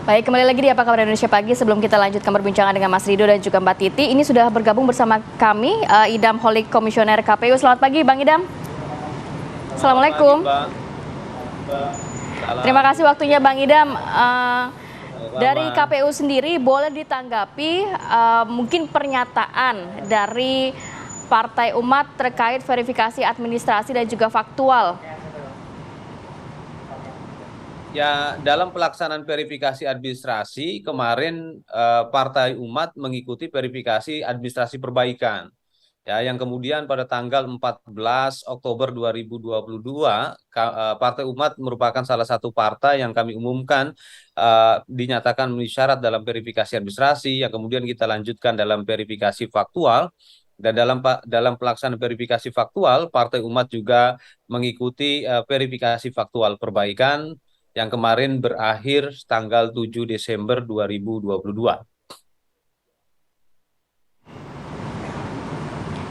Baik, kembali lagi di Apa Kabar Indonesia Pagi. Sebelum kita lanjutkan perbincangan dengan Mas Rido dan juga Mbak Titi, ini sudah bergabung bersama kami Idam Holik, Komisioner KPU. Selamat pagi, Bang Idam. Assalamualaikum. Selamat pagi, Mbak. Terima kasih waktunya, Bang Idam. Dari Selamat. KPU sendiri, boleh ditanggapi mungkin pernyataan dari Partai Umat terkait verifikasi administrasi dan juga faktual. Ya, dalam pelaksanaan verifikasi administrasi kemarin Partai Umat mengikuti verifikasi administrasi perbaikan. Ya, yang kemudian pada tanggal 14 Oktober 2022 Partai Umat merupakan salah satu partai yang kami umumkan dinyatakan memenuhi syarat dalam verifikasi administrasi, yang kemudian kita lanjutkan dalam verifikasi faktual. Dan dalam pelaksanaan verifikasi faktual, Partai Umat juga mengikuti verifikasi faktual perbaikan yang kemarin berakhir tanggal 7 Desember 2022.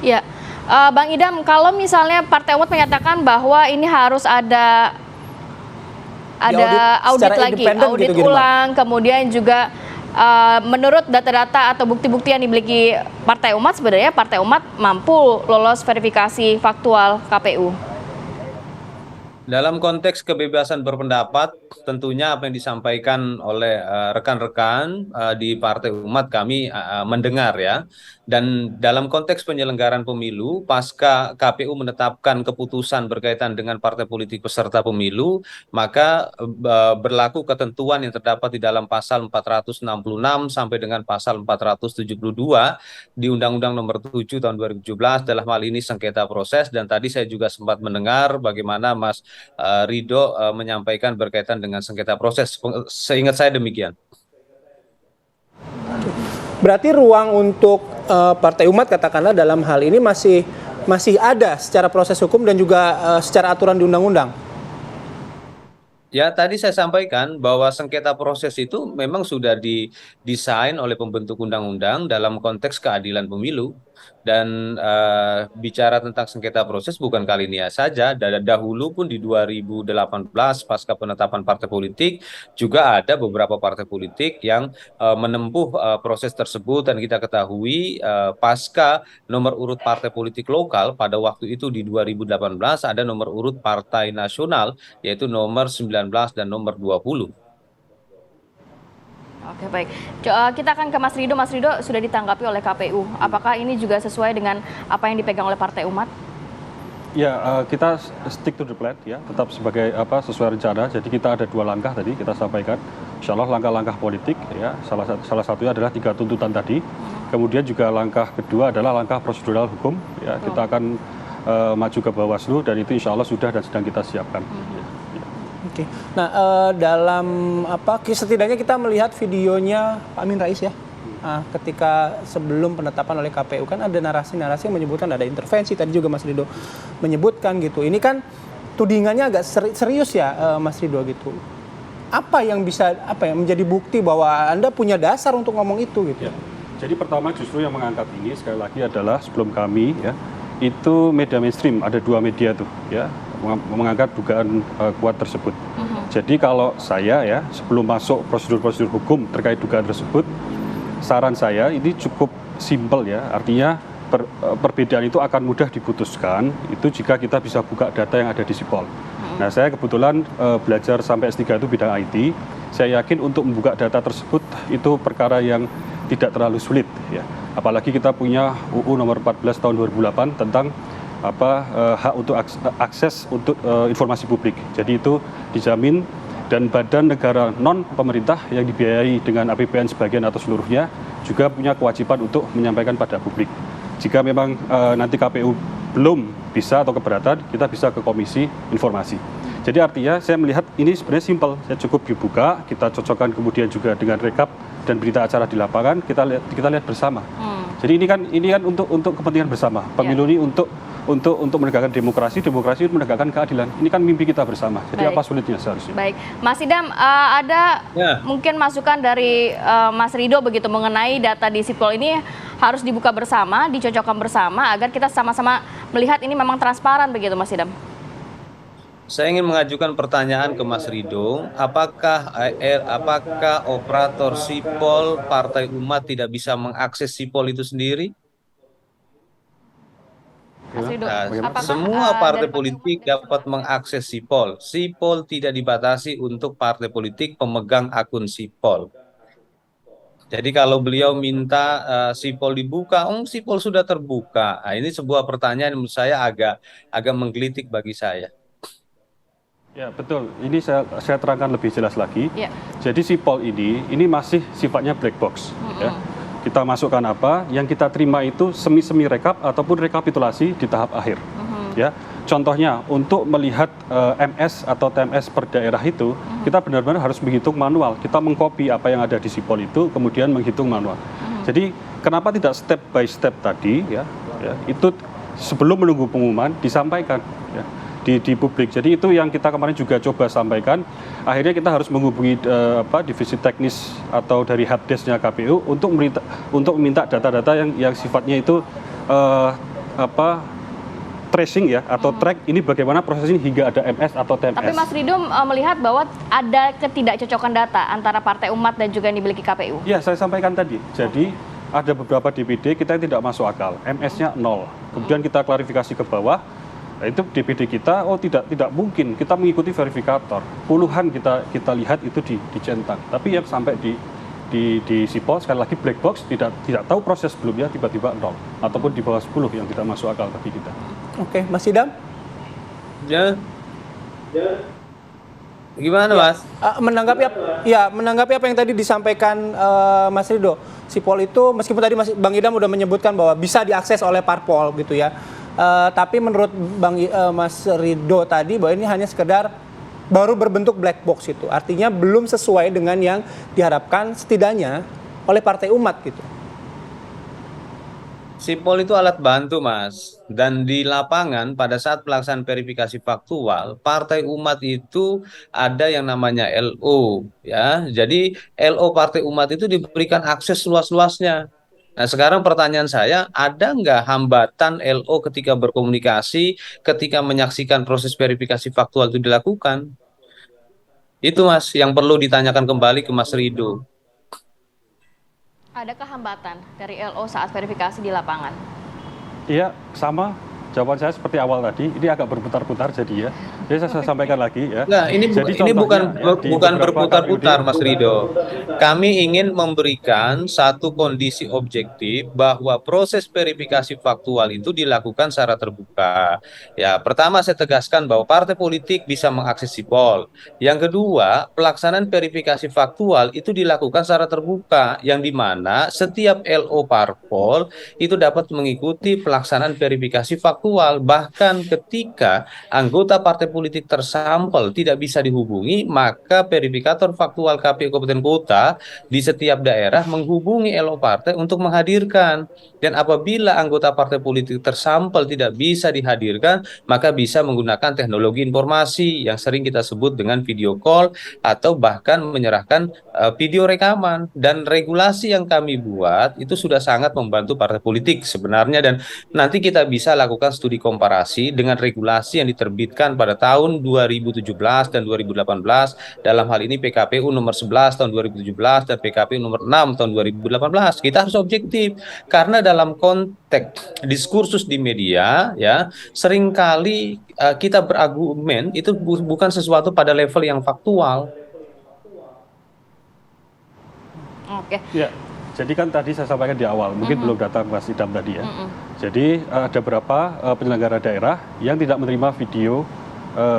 Ya, Bang Idam, kalau misalnya Partai Umat menyatakan bahwa ini harus ada audit lagi, audit gitu, ulang, kemudian juga menurut data-data atau bukti-bukti yang dimiliki Partai Umat, sebenarnya Partai Umat mampu lolos verifikasi faktual KPU. Dalam konteks kebebasan berpendapat, tentunya apa yang disampaikan oleh rekan-rekan di Partai Umat kami mendengar ya. Dan dalam konteks penyelenggaraan pemilu, pasca KPU menetapkan keputusan berkaitan dengan partai politik peserta pemilu, maka berlaku ketentuan yang terdapat di dalam pasal 466 sampai dengan pasal 472 di Undang-Undang Nomor 7 Tahun 2017 dalam hal ini sengketa proses. Dan tadi saya juga sempat mendengar bagaimana Mas Rido menyampaikan berkaitan dengan sengketa proses. Seingat saya demikian. Berarti ruang untuk Partai Umat katakanlah dalam hal ini masih ada secara proses hukum dan juga secara aturan di undang-undang. Ya, tadi saya sampaikan bahwa sengketa proses itu memang sudah didesain oleh pembentuk undang-undang dalam konteks keadilan pemilu. Dan bicara tentang sengketa proses bukan kali ini saja, dahulu pun di 2018 pasca penetapan partai politik juga ada beberapa partai politik yang menempuh proses tersebut. Dan kita ketahui pasca nomor urut partai politik lokal pada waktu itu di 2018 ada nomor urut partai nasional yaitu nomor 19 dan nomor 20. Oke, baik. Kita akan ke Mas Rido. Mas Rido, sudah ditanggapi oleh KPU. Apakah ini juga sesuai dengan apa yang dipegang oleh Partai Umat? Ya, kita stick to the plan ya, tetap sebagai sesuai rencana. Jadi kita ada dua langkah tadi kita sampaikan. Insya Allah langkah-langkah politik ya, salah satunya adalah 3 tuntutan tadi. Kemudian juga langkah kedua adalah langkah prosedural hukum. Ya, kita akan maju ke Bawaslu dan itu insya Allah sudah dan sedang kita siapkan. Oke. Nah, dalam setidaknya kita melihat videonya Pak Amin Rais ya. Ketika sebelum penetapan oleh KPU kan ada narasi-narasi yang menyebutkan ada intervensi, tadi juga Mas Rido menyebutkan gitu. Ini kan tudingannya agak serius ya Mas Rido gitu. Apa yang bisa menjadi bukti bahwa Anda punya dasar untuk ngomong itu gitu? Ya. Jadi pertama justru yang mengangkat ini sekali lagi adalah sebelum kami ya, itu media mainstream, ada 2 media tuh ya mengangkat dugaan kuat tersebut. Jadi kalau saya ya sebelum masuk prosedur-prosedur hukum terkait dugaan tersebut, saran saya ini cukup simpel ya, artinya perbedaan itu akan mudah diputuskan itu jika kita bisa buka data yang ada di Sipol. Nah, saya kebetulan belajar sampai S3 itu bidang IT. Saya yakin untuk membuka data tersebut itu perkara yang tidak terlalu sulit ya. Apalagi kita punya UU nomor 14 tahun 2008 tentang hak untuk akses untuk informasi publik. Jadi itu dijamin, dan badan negara non pemerintah yang dibiayai dengan APBN sebagian atau seluruhnya juga punya kewajiban untuk menyampaikan pada publik. Jika memang nanti KPU belum bisa atau keberatan, kita bisa ke Komisi Informasi. Jadi artinya saya melihat ini sebenarnya simpel, saya cukup dibuka, kita cocokkan kemudian juga dengan rekap dan berita acara di lapangan, kita lihat bersama. Jadi ini kan untuk kepentingan bersama. Pemilu ini untuk menegakkan demokrasi menegakkan keadilan. Ini kan mimpi kita bersama. Jadi apa sulitnya seharusnya? Baik, Mas Idam, ada mungkin masukan dari Mas Rido begitu mengenai data di Sipol ini harus dibuka bersama, dicocokkan bersama agar kita sama-sama melihat ini memang transparan begitu, Mas Idam. Saya ingin mengajukan pertanyaan ke Mas Rido, apakah operator sipol Partai Umat tidak bisa mengakses sipol itu sendiri? Mas Rido, Nah, apakah semua dari partai Partai Umat politik tidak bisa dapat mengakses sipol. Sipol tidak dibatasi untuk partai politik pemegang akun sipol. Jadi kalau beliau minta sipol dibuka, sipol sudah terbuka. Nah, ini sebuah pertanyaan yang menurut saya agak menggelitik bagi saya. Ya betul, ini saya terangkan lebih jelas lagi. Ya. Jadi sipol ini masih sifatnya black box. Ya. Kita masukkan apa, yang kita terima itu semi rekap ataupun rekapitulasi di tahap akhir. Ya, contohnya untuk melihat MS atau TMS per daerah itu, kita benar-benar harus menghitung manual. Kita mengcopy apa yang ada di sipol itu, kemudian menghitung manual. Jadi kenapa tidak step by step tadi, ya itu sebelum menunggu pengumuman disampaikan. Ya, di publik. Jadi itu yang kita kemarin juga coba sampaikan. Akhirnya kita harus menghubungi divisi teknis atau dari helpdesk-nya KPU untuk meminta data-data yang sifatnya itu tracing ya atau track ini bagaimana proses ini hingga ada MS atau TMS. Tapi Mas Rido melihat bahwa ada ketidakcocokan data antara Partai Umat dan juga yang dimiliki KPU. Ya, saya sampaikan tadi. Jadi ada beberapa DPD kita yang tidak masuk akal, MS-nya 0. Kemudian kita klarifikasi ke bawah. Nah, itu DPD kita, tidak mungkin kita mengikuti verifikator. Puluhan kita lihat itu dicentang. Tapi yang sampai di sipol sekali lagi black box, tidak tahu proses sebelumnya tiba-tiba 0 ataupun di bawah 10 yang tidak masuk akal bagi kita. Oke, Mas Idam? Ya. Gimana, Mas? Menanggapi apa yang tadi disampaikan Mas Rido. Sipol itu meskipun tadi Bang Idam udah menyebutkan bahwa bisa diakses oleh parpol gitu ya. Tapi menurut Mas Rido tadi bahwa ini hanya sekedar baru berbentuk black box itu. Artinya belum sesuai dengan yang diharapkan setidaknya oleh Partai Umat gitu. Sipol itu alat bantu, Mas. Dan di lapangan pada saat pelaksanaan verifikasi faktual, Partai Umat itu ada yang namanya LO, ya. Jadi LO Partai Umat itu diberikan akses luas-luasnya. Nah, sekarang pertanyaan saya, ada nggak hambatan LO ketika berkomunikasi, ketika menyaksikan proses verifikasi faktual itu dilakukan? Itu, Mas, yang perlu ditanyakan kembali ke Mas Rido. Adakah hambatan dari LO saat verifikasi di lapangan? Iya, sama. Jawaban saya seperti awal tadi, ini agak berputar-putar jadi ya. Jadi saya sampaikan lagi ya. Nah, ini bukan berputar-putar, Mas Rido. Kami ingin memberikan satu kondisi objektif bahwa proses verifikasi faktual itu dilakukan secara terbuka. Ya, pertama saya tegaskan bahwa partai politik bisa mengakses sipol. Yang kedua, pelaksanaan verifikasi faktual itu dilakukan secara terbuka, yang dimana setiap LO parpol itu dapat mengikuti pelaksanaan verifikasi faktual. Bahkan ketika anggota partai politik tersampel tidak bisa dihubungi, maka verifikator faktual KPU Kabupaten Kota di setiap daerah menghubungi LO partai untuk menghadirkan. Dan apabila anggota partai politik tersampel tidak bisa dihadirkan, maka bisa menggunakan teknologi informasi yang sering kita sebut dengan video call atau bahkan menyerahkan video rekaman. Dan regulasi yang kami buat itu sudah sangat membantu partai politik sebenarnya, dan nanti kita bisa lakukan studi komparasi dengan regulasi yang diterbitkan pada tahun 2017 dan 2018, dalam hal ini PKPU nomor 11 tahun 2017 dan PKPU nomor 6 tahun 2018. Kita harus objektif karena dalam konteks diskursus di media ya seringkali kita berargumen itu bukan sesuatu pada level yang faktual. Oke. Ya. Jadi kan tadi saya sampaikan di awal, mungkin belum datang Mas Idam tadi ya. Jadi ada beberapa penyelenggara daerah yang tidak menerima video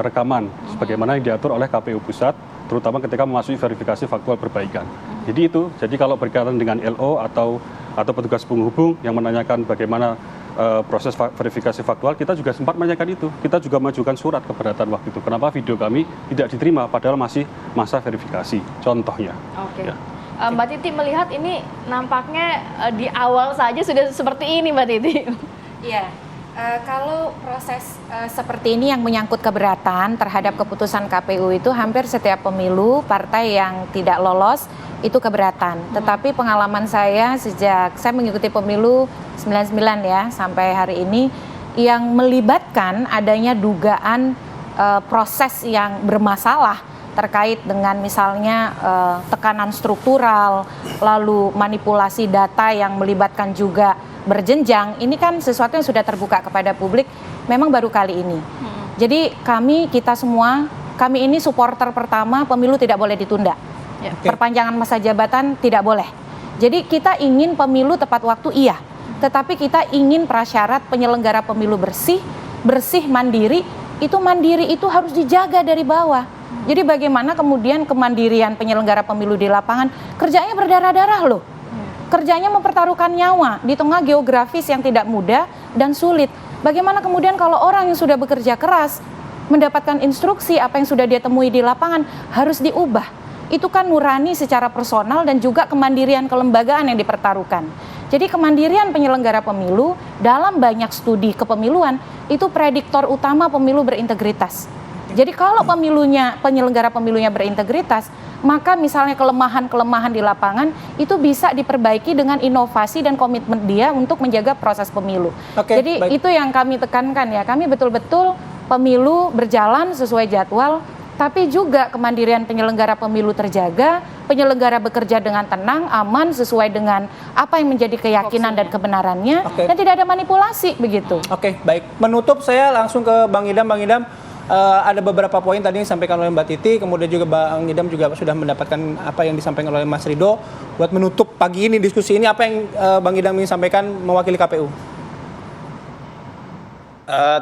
rekaman sebagaimana yang diatur oleh KPU Pusat, terutama ketika memasuki verifikasi faktual perbaikan. Jadi kalau berkaitan dengan LO atau petugas penghubung yang menanyakan bagaimana proses verifikasi faktual, kita juga sempat menanyakan itu. Kita juga mengajukan surat keberatan waktu itu. Kenapa video kami tidak diterima padahal masih masa verifikasi, contohnya. Oke. Ya. Mbak Titi melihat ini nampaknya di awal saja sudah seperti ini, Mbak Titi. Iya, kalau proses seperti ini yang menyangkut keberatan terhadap keputusan KPU itu hampir setiap pemilu partai yang tidak lolos itu keberatan. Tetapi pengalaman saya sejak saya mengikuti pemilu 99 ya sampai hari ini yang melibatkan adanya dugaan proses yang bermasalah terkait dengan misalnya tekanan struktural, lalu manipulasi data yang melibatkan juga berjenjang, ini kan sesuatu yang sudah terbuka kepada publik memang baru kali ini. Jadi kita semua, kami ini supporter pertama pemilu tidak boleh ditunda. Perpanjangan masa jabatan tidak boleh. Jadi kita ingin pemilu tepat waktu, iya. Tetapi kita ingin prasyarat penyelenggara pemilu bersih, mandiri itu harus dijaga dari bawah. Jadi bagaimana kemudian kemandirian penyelenggara pemilu di lapangan, kerjanya berdarah-darah loh. Kerjanya mempertaruhkan nyawa di tengah geografis yang tidak mudah dan sulit. Bagaimana kemudian kalau orang yang sudah bekerja keras, mendapatkan instruksi apa yang sudah dia temui di lapangan harus diubah. Itu kan nurani secara personal dan juga kemandirian kelembagaan yang dipertaruhkan. Jadi kemandirian penyelenggara pemilu dalam banyak studi kepemiluan itu prediktor utama pemilu berintegritas. Jadi kalau penyelenggara pemilunya berintegritas, maka misalnya kelemahan-kelemahan di lapangan itu bisa diperbaiki dengan inovasi dan komitmen dia untuk menjaga proses pemilu. Jadi itu yang kami tekankan ya, kami betul-betul pemilu berjalan sesuai jadwal, tapi juga kemandirian penyelenggara pemilu terjaga, penyelenggara bekerja dengan tenang, aman, sesuai dengan apa yang menjadi keyakinan dan kebenarannya, dan tidak ada manipulasi begitu. Baik. Menutup saya langsung ke Bang Idam. Bang Idam, ada beberapa poin tadi yang disampaikan oleh Mbak Titi, kemudian juga Bang Idam juga sudah mendapatkan apa yang disampaikan oleh Mas Ridho. Buat menutup pagi ini diskusi ini, apa yang Bang Idam ingin sampaikan mewakili KPU?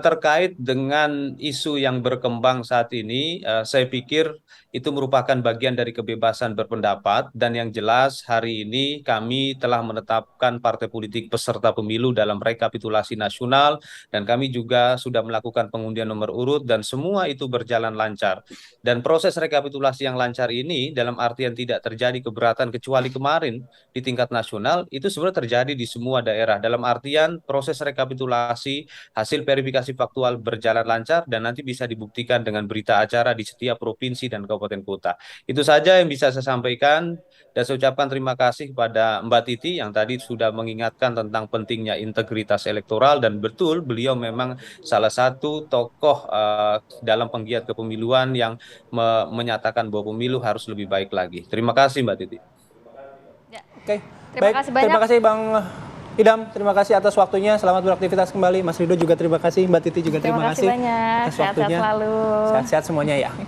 Terkait dengan isu yang berkembang saat ini, saya pikir itu merupakan bagian dari kebebasan berpendapat, dan yang jelas hari ini kami telah menetapkan partai politik peserta pemilu dalam rekapitulasi nasional, dan kami juga sudah melakukan pengundian nomor urut dan semua itu berjalan lancar. Dan proses rekapitulasi yang lancar ini dalam artian tidak terjadi keberatan kecuali kemarin di tingkat nasional, itu sebenarnya terjadi di semua daerah. Dalam artian proses rekapitulasi hasil verifikasi faktual berjalan lancar dan nanti bisa dibuktikan dengan berita acara di setiap provinsi dan kabupaten kota. Itu saja yang bisa saya sampaikan, dan saya ucapkan terima kasih kepada Mbak Titi yang tadi sudah mengingatkan tentang pentingnya integritas elektoral, dan betul beliau memang salah satu tokoh dalam penggiat kepemiluan yang menyatakan bahwa pemilu harus lebih baik lagi. Terima kasih Mbak Titi. Terima kasih banyak. Terima kasih Bang Idam, terima kasih atas waktunya. Selamat beraktivitas kembali. Mas Ridho juga terima kasih. Mbak Titi juga terima kasih banyak. atas waktunya. Sehat-sehat selalu. Sehat-sehat semuanya ya.